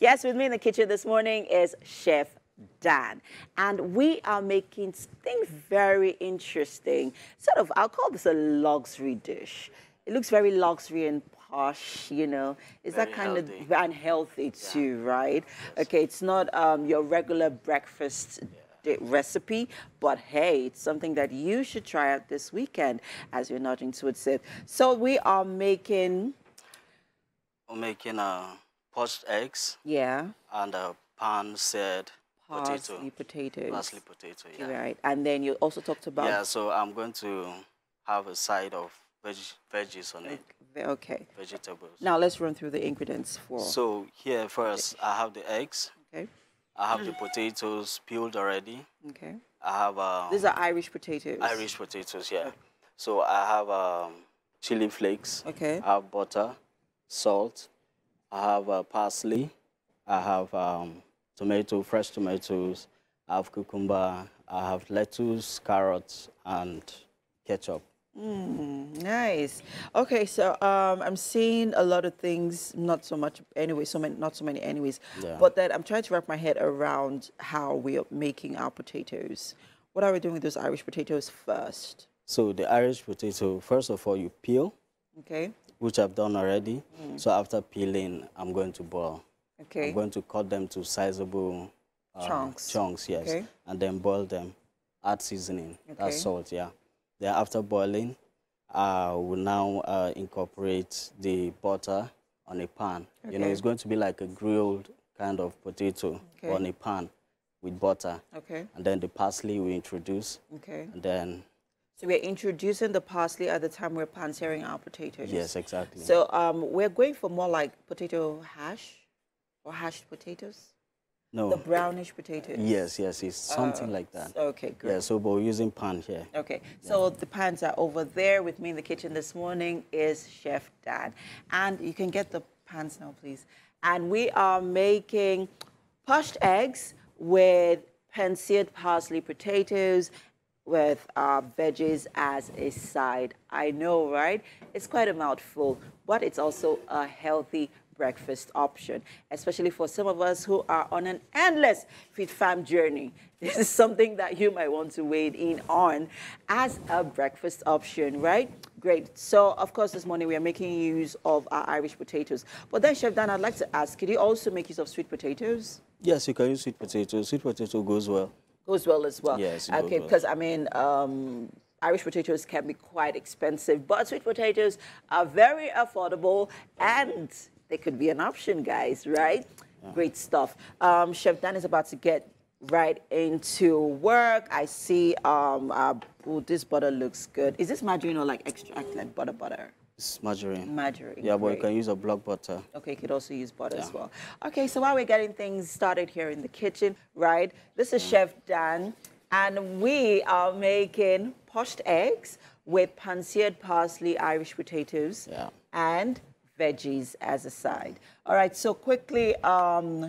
Yes, with me in the kitchen this morning is Chef Dan. And we are making things very interesting. Sort of, I'll call this a luxury dish. It looks very luxury and posh, you know. Is that Very kind of healthy. unhealthy too, right? Yes. Okay, it's not your regular breakfast recipe, but hey, it's something that you should try out this weekend as you're not into it. So we are making, We're making poached eggs yeah, and a pan-seared potato. parsley potatoes. Parsley potato, yeah. Right. And then you also talked about. Yeah, so I'm going to have a side of veggies on it, Okay. vegetables. Now let's run through the ingredients for. So here first, dish. I have the eggs. Okay. I have the potatoes peeled already. Okay. I have These are Irish potatoes. Irish potatoes, yeah. So I have chili flakes. Okay. I have butter, salt. I have parsley. I have fresh tomatoes. I have cucumber. I have lettuce, carrots, and ketchup. Nice. Okay, so I'm seeing a lot of things, not so much anyway, not so many anyways. Yeah. But that I'm trying to wrap my head around how we are making our potatoes. What are we doing with those Irish potatoes first? So the Irish potato, first of all, you peel, Okay. which I've done already. So after peeling, I'm going to boil. Okay. I'm going to cut them to sizable Chunks. Chunks, yes. Okay. And then boil them. Add seasoning. Okay. That's salt, yeah. Then after boiling, we'll now incorporate the butter on a pan. You know, Okay. it's going to be like a grilled kind of potato Okay. on a pan with butter. Okay. And then the parsley we introduce. Okay. And then, So we're introducing the parsley at the time we're pan-searing our potatoes. yes, exactly. So we're going for more like potato hash or hashed potatoes? No. The brownish potatoes? Yes, it's something like that. Okay, great. Yeah, so but we're using pan here. Okay, so the pans are over there. With me in the kitchen this morning is Chef Dan. And you can get the pans now, please. And we are making poached eggs with pan-seared parsley potatoes with veggies as a side. I know, right? It's quite a mouthful, but it's also a healthy breakfast option, especially for some of us who are on an endless Fit Fam journey. This is something that you might want to wade in on as a breakfast option, right? Great. So, of course, this morning we are making use of our Irish potatoes. But then, Chef Dan, I'd like to ask, could you also make use of sweet potatoes? Yes, you can use sweet potato. Sweet potato goes well. Goes well as well. Yes, it goes okay, well. because I mean, Irish potatoes can be quite expensive, but sweet potatoes are very affordable and they could be an option, guys, right? Yeah. Great stuff. Chef Dan is about to get right into work. I see this butter looks good. Is this margarine or like extract like butter? It's margarine. Margarine. Yeah, but great. you can use a block butter. Okay, you could also use butter as well. Okay, so while we're getting things started here in the kitchen, right? This is Chef Dan, and we are making poached eggs with pan-seared parsley, Irish potatoes, and veggies as a side. All right, so quickly,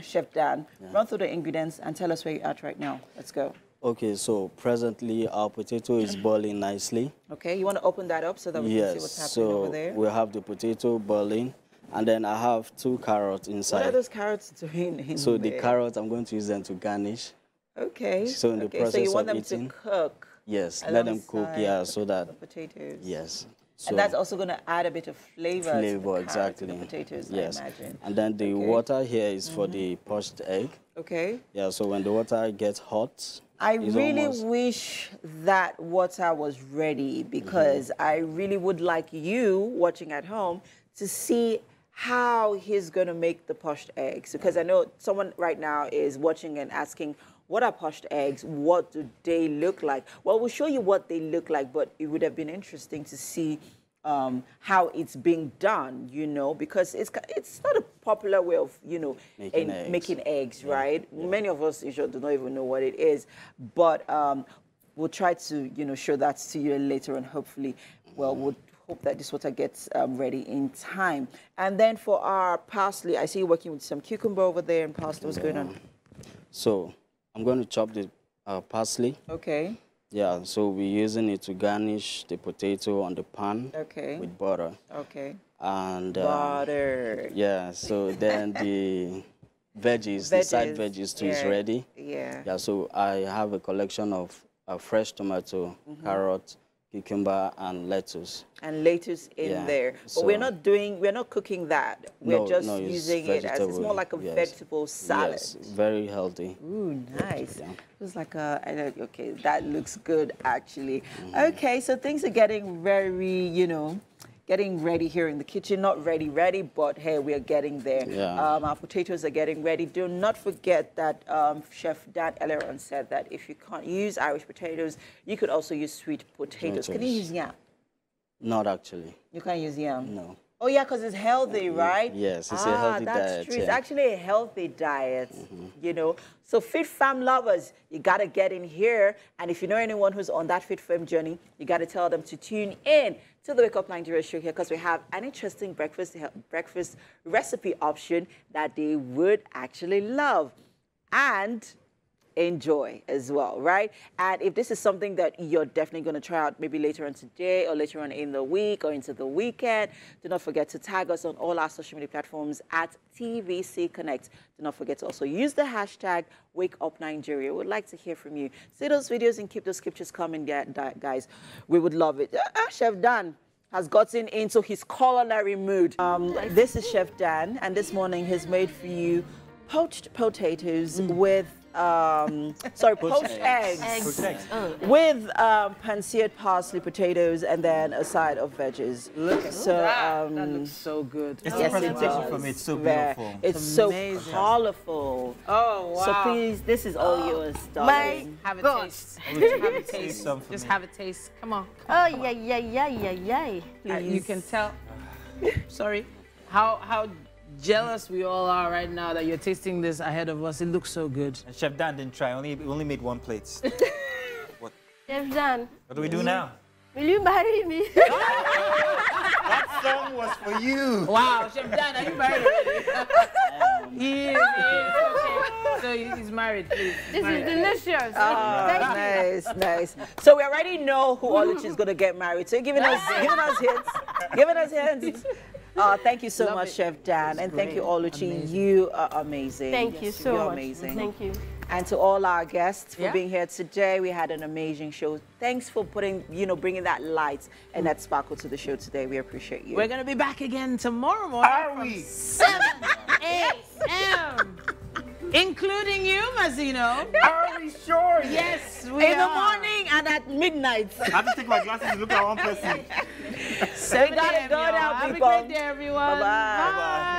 Chef Dan, run through the ingredients and tell us where you're at right now. Let's go. Okay, so presently our potato is boiling nicely. Okay, you want to open that up so that we can see what's happening over there? So we have the potato boiling, and then I have 2 carrots inside. What are those carrots doing So there? the carrots, I'm going to use them to garnish. Okay. So in the process so you want of them eating, to cook? Yes, let them cook, so that the potatoes. Yes. So and that's also going to add a bit of flavor. To the carrots exactly. and the potatoes, yes. I imagine. And then the water here is for the poached egg. Okay. Yeah. So when the water gets hot, I really wish that water was ready because I really would like you watching at home to see how he's going to make the poached eggs. Because I know someone right now is watching and asking, what are poached eggs? What do they look like? Well, we'll show you what they look like, but it would have been interesting to see how it's being done, you know, because it's not a popular way of, you know, making eggs, right? Yeah. Many of us usually do not even know what it is, but we'll try to, you know, show that to you later on, hopefully. Well, we'll hope that this water gets ready in time. And then for our parsley, I see you working with some cucumber over there and parsley. What's going on? So I'm going to chop the parsley. Okay. Yeah, so we're using it to garnish the potato on the pan with butter. Okay. And butter. Yeah, so then veggies, the side veggies too is ready. Yeah. Yeah, so I have a collection of fresh tomato, carrot, cucumber, and lettuce. And lettuce in there. But so we're not cooking that. We're just using it as, it's more like a vegetable salad. Yes, very healthy. Ooh, nice. It's like okay, that looks good actually. Okay, so things are getting very, getting ready here in the kitchen. Not ready, but hey, we are getting there. Yeah. Our potatoes are getting ready. Do not forget that Chef Dan earlier on said that if you can't use Irish potatoes, you could also use sweet potatoes. Can you use yam? Not actually. You can't use yam? No. Oh yeah, because it's healthy, right? Yes, it's a healthy that's diet. True. It's actually a healthy diet, So Fit Fam lovers, you got to get in here. And if you know anyone who's on that Fit Fam journey, you got to tell them to tune in to the Wake Up Nigeria show here, because we have an interesting breakfast recipe option that they would actually love and enjoy as well, right? And if this is something that you're definitely going to try out maybe later on today or later on in the week or into the weekend, do not forget to tag us on all our social media platforms at TVC Connect. Do not forget to also use the hashtag WakeUpNigeria. We would like to hear from you. See those videos and keep those scriptures coming, guys. We would love it. Chef Dan has gotten into his culinary mood. This is Chef Dan, and this morning he's made for you poached potatoes with poached eggs. With pan-seared parsley potatoes and then a side of veggies. Look at that. That looks so good. It's the presentation for me. It's so beautiful. It's so colorful. Oh, wow. So please, this is all yours, darling. Have a taste. Have a taste. Just have a taste. Come on. Oh, yeah. Please. You can tell. Sorry. How jealous we all are right now that you're tasting this ahead of us. It looks so good. And Chef Dan didn't try. Only made one plate. What? Chef Dan. What do we do now? Will you marry me? That song was for you. Wow, Chef Dan, are you married already? He is. Okay. So he's married, please. This is delicious. Nice. So we already know who Oluchi is going to get married. So you're giving us hints. Thank you so much, Chef Dan, and thank you, Oluchi. You are amazing. Thank you so much. Amazing. Thank you. And to all our guests for being here today, we had an amazing show. Thanks for bringing that light and that sparkle to the show today. We appreciate you. We're gonna be back again tomorrow morning. Are we? 7 a.m. Including you, Mazzino. Are we sure? Yes, we are. In the morning and at midnight. I have to take my glasses and look at one person. So we gotta go now, people. Have a great day, everyone. Bye-bye.